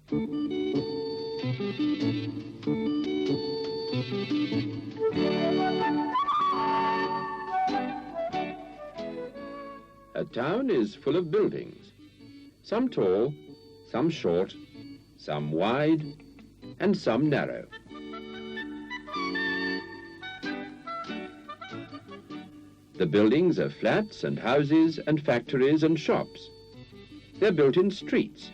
A town is full of buildings, some tall, some short, some wide, and some narrow. The buildings are flats and houses and factories and shops. They're built in streets.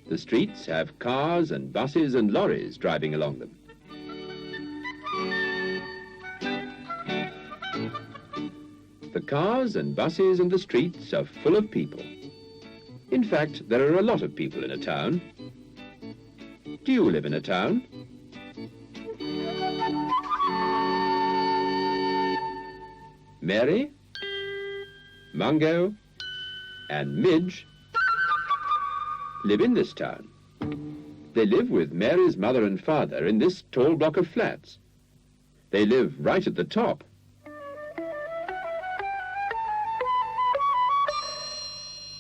The streets have cars and buses and lorries driving along them. The cars and buses and the streets are full of people. In fact, there are a lot of people in a town. Do you live in a town? Mary, Mungo, and Midge live in this town. They live with Mary's mother and father in this tall block of flats. They live right at the top.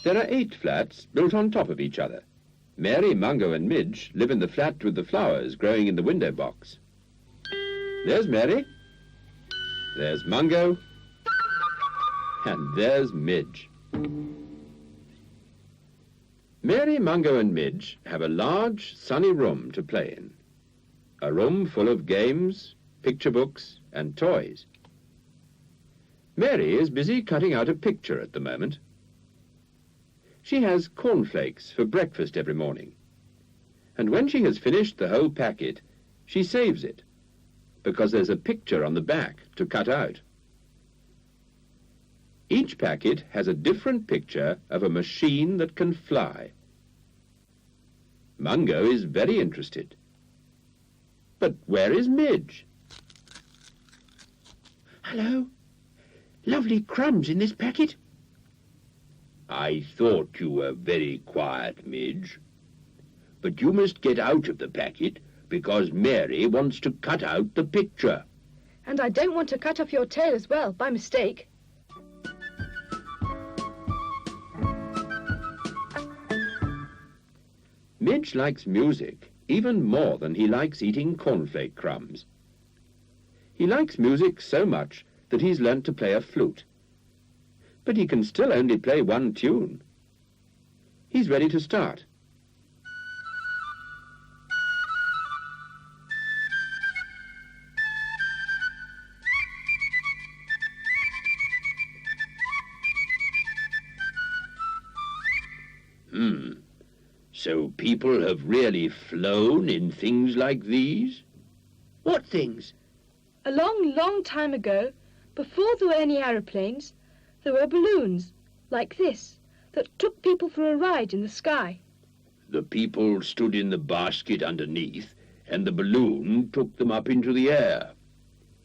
There are 8 flats built on top of each other. Mary, Mungo, and Midge live in the flat with the flowers growing in the window box. There's Mary. There's Mungo. And there's Midge. Mary, Mungo, and Midge have a large, sunny room to play in. A room full of games, picture books, and toys. Mary is busy cutting out a picture at the moment. She has cornflakes for breakfast every morning. And when she has finished the whole packet, she saves it, because there's a picture on the back to cut out. Each packet has a different picture of a machine that can fly. Mungo is very interested. But where is Midge? Hello. Lovely crumbs in this packet. I thought you were very quiet, Midge. But you must get out of the packet because Mary wants to cut out the picture. And I don't want to cut off your tail as well, by mistake. Midge likes music even more than he likes eating cornflake crumbs. He likes music so much that he's learnt to play a flute. But he can still only play one tune. He's ready to start. So people have really flown in things like these? What things? A long, long time ago, before there were any aeroplanes, there were balloons, like this, that took people for a ride in the sky. The people stood in the basket underneath, and the balloon took them up into the air.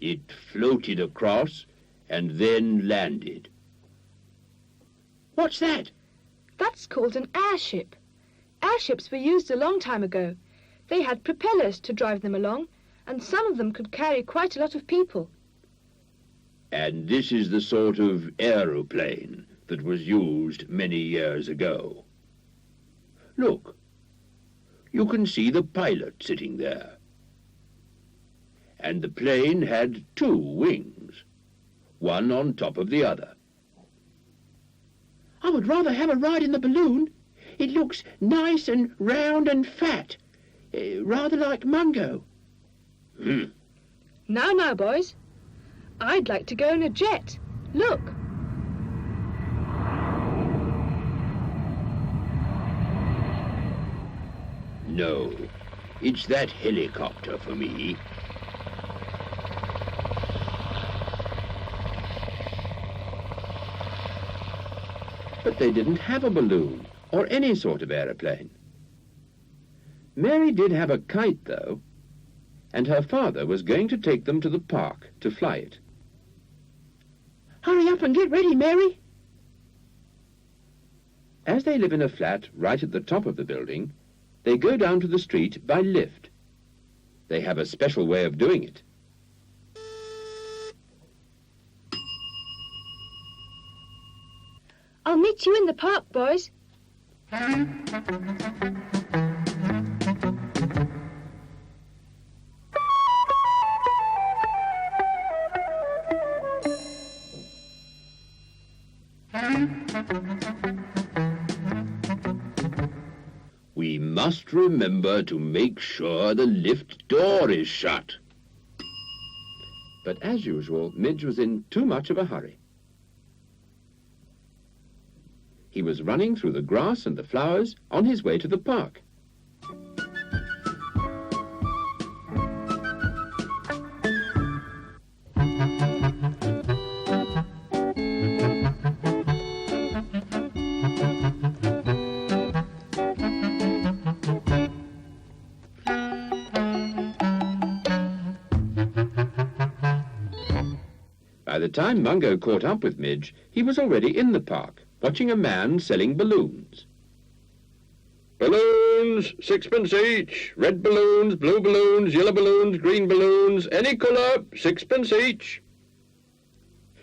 It floated across, and then landed. What's that? That's called an airship. Airships were used a long time ago. They had propellers to drive them along, and some of them could carry quite a lot of people. And this is the sort of aeroplane that was used many years ago. Look, you can see the pilot sitting there. And the plane had 2 wings, one on top of the other. I would rather have a ride in the balloon. It looks nice and round and fat, rather like Mungo. Now, boys. I'd like to go in a jet. Look. No, it's that helicopter for me. But they didn't have a balloon or any sort of aeroplane. Mary did have a kite, though, and her father was going to take them to the park to fly it. Hurry up and get ready, Mary. As they live in a flat right at the top of the building, they go down to the street by lift. They have a special way of doing it. I'll meet you in the park, boys. must remember to make sure the lift door is shut. But as usual, Midge was in too much of a hurry. He was running through the grass and the flowers on his way to the park. By the time Mungo caught up with Midge, he was already in the park, watching a man selling balloons. Balloons, 6pence each. Red balloons, blue balloons, yellow balloons, green balloons, any colour, 6pence each.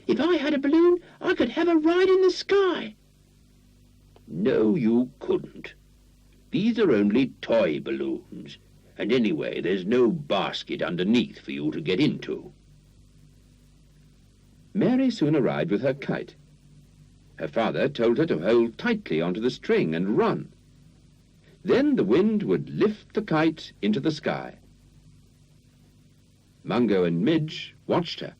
If I had a balloon, I could have a ride in the sky. No, you couldn't. These are only toy balloons, and anyway, there's no basket underneath for you to get into. Mary soon arrived with her kite. Her father told her to hold tightly onto the string and run. Then the wind would lift the kite into the sky. Mungo and Midge watched her.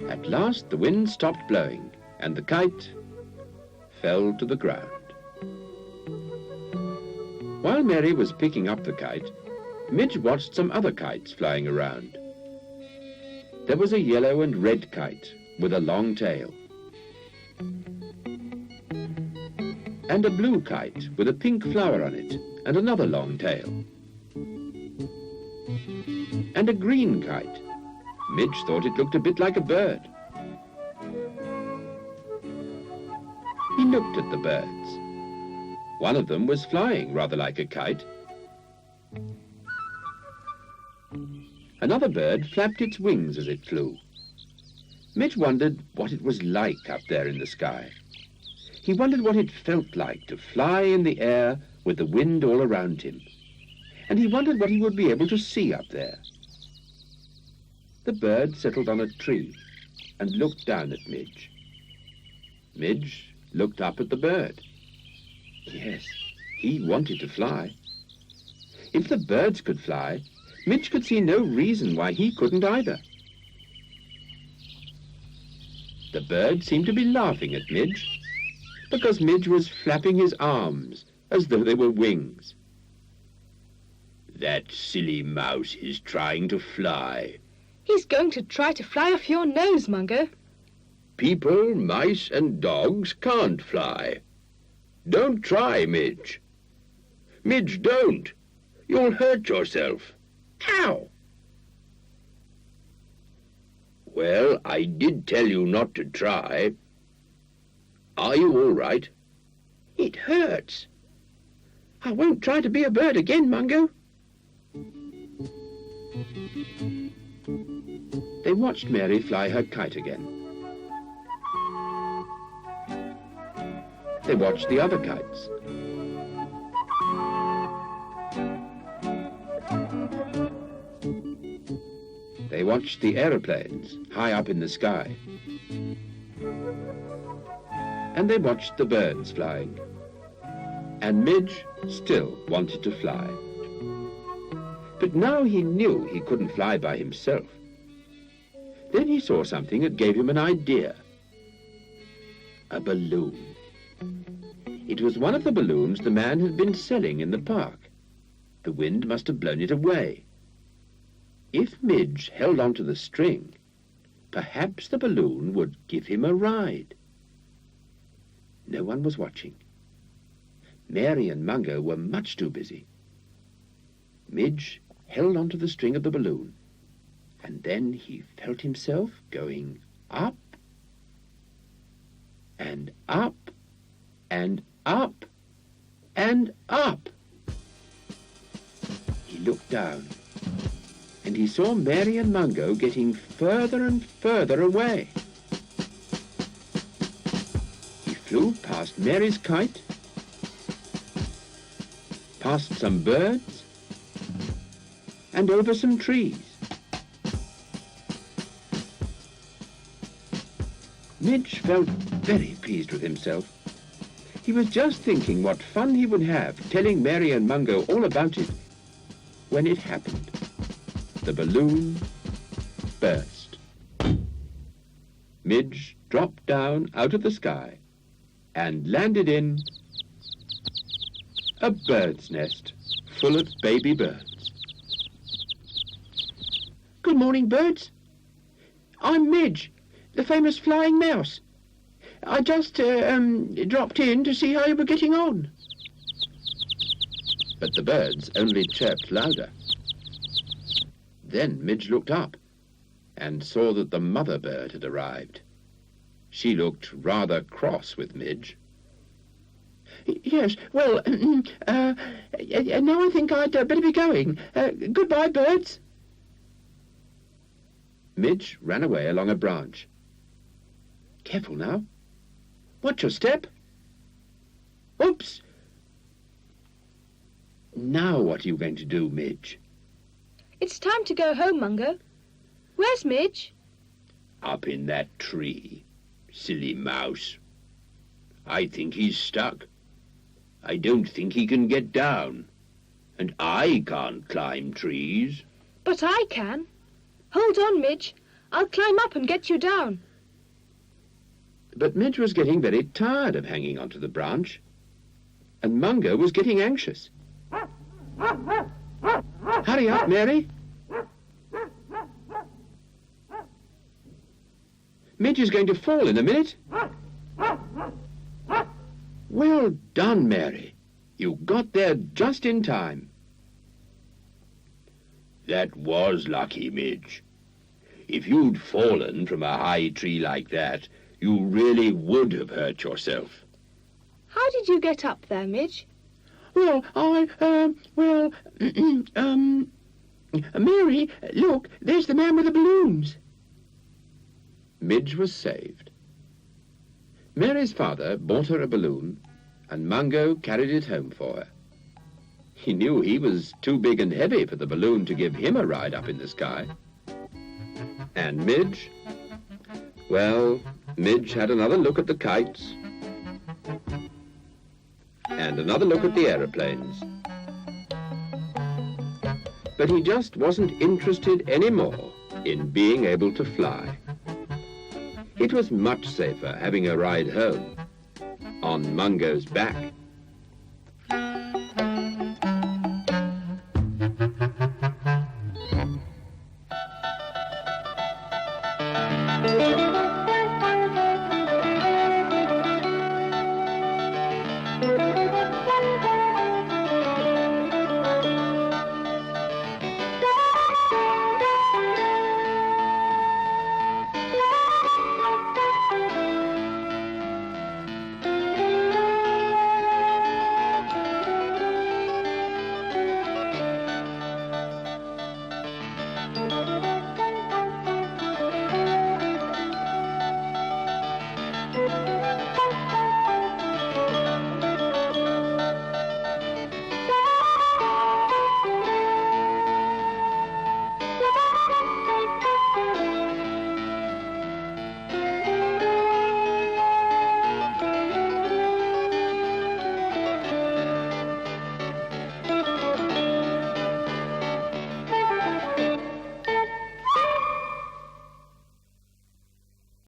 At last the wind stopped blowing, and the kite fell to the ground. While Mary was picking up the kite, Midge watched some other kites flying around. There was a yellow and red kite with a long tail, and a blue kite with a pink flower on it and another long tail, and a green kite. Midge thought it looked a bit like a bird. He looked at the birds. One of them was flying rather like a kite. Another bird flapped its wings as it flew. Midge wondered what it was like up there in the sky. He wondered what it felt like to fly in the air with the wind all around him. And he wondered what he would be able to see up there. The bird settled on a tree and looked down at Midge. Midge looked up at the bird. Yes, he wanted to fly. If the birds could fly, Midge could see no reason why he couldn't either. The bird seemed to be laughing at Midge, because Midge was flapping his arms as though they were wings. That silly mouse is trying to fly. He's going to try to fly off your nose, Mungo. People, mice and dogs can't fly. Don't try, Midge. Midge, don't. You'll hurt yourself. Ow! Well, I did tell you not to try. Are you all right? It hurts. I won't try to be a bird again, Mungo. They watched Mary fly her kite again. They watched the other kites. They watched the aeroplanes high up in the sky. And they watched the birds flying. And Midge still wanted to fly. But now he knew he couldn't fly by himself. Then he saw something that gave him an idea. A balloon. It was one of the balloons the man had been selling in the park. The wind must have blown it away. If Midge held onto the string, perhaps the balloon would give him a ride. No one was watching. Mary and Mungo were much too busy. Midge held onto the string of the balloon, and then he felt himself going up and up and up and up. He looked down, and he saw Mary and Mungo getting further and further away. flew past Mary's kite, past some birds, and over some trees. Midge felt very pleased with himself. He was just thinking what fun he would have telling Mary and Mungo all about it when it happened. The balloon burst. Midge dropped down out of the sky and landed in a bird's nest full of baby birds. Good morning, birds. I'm Midge, the famous flying mouse. I just dropped in to see how you were getting on. But the birds only chirped louder. Then Midge looked up and saw that the mother bird had arrived. She looked rather cross with Midge. Yes, well, now I think I'd better be going. Goodbye, birds. Midge ran away along a branch. Careful now. Watch your step. Oops! Now what are you going to do, Midge? It's time to go home, Mungo. Where's Midge? Up in that tree. Silly mouse. I think he's stuck. I don't think he can get down. And I can't climb trees. But I can. Hold on, Midge. I'll climb up and get you down. But Midge was getting very tired of hanging onto the branch, and Mungo was getting anxious. Hurry up, Mary. Midge is going to fall in a minute. Well done, Mary. You got there just in time. That was lucky, Midge. If you'd fallen from a high tree like that, you really would have hurt yourself. How did you get up there, Midge? Well, Mary, look, there's the man with the balloons. Midge was saved. Mary's father bought her a balloon, and Mungo carried it home for her. He knew he was too big and heavy for the balloon to give him a ride up in the sky. And Midge? Well, Midge had another look at the kites, and another look at the aeroplanes. But he just wasn't interested anymore in being able to fly. It was much safer having a ride home on Mungo's back.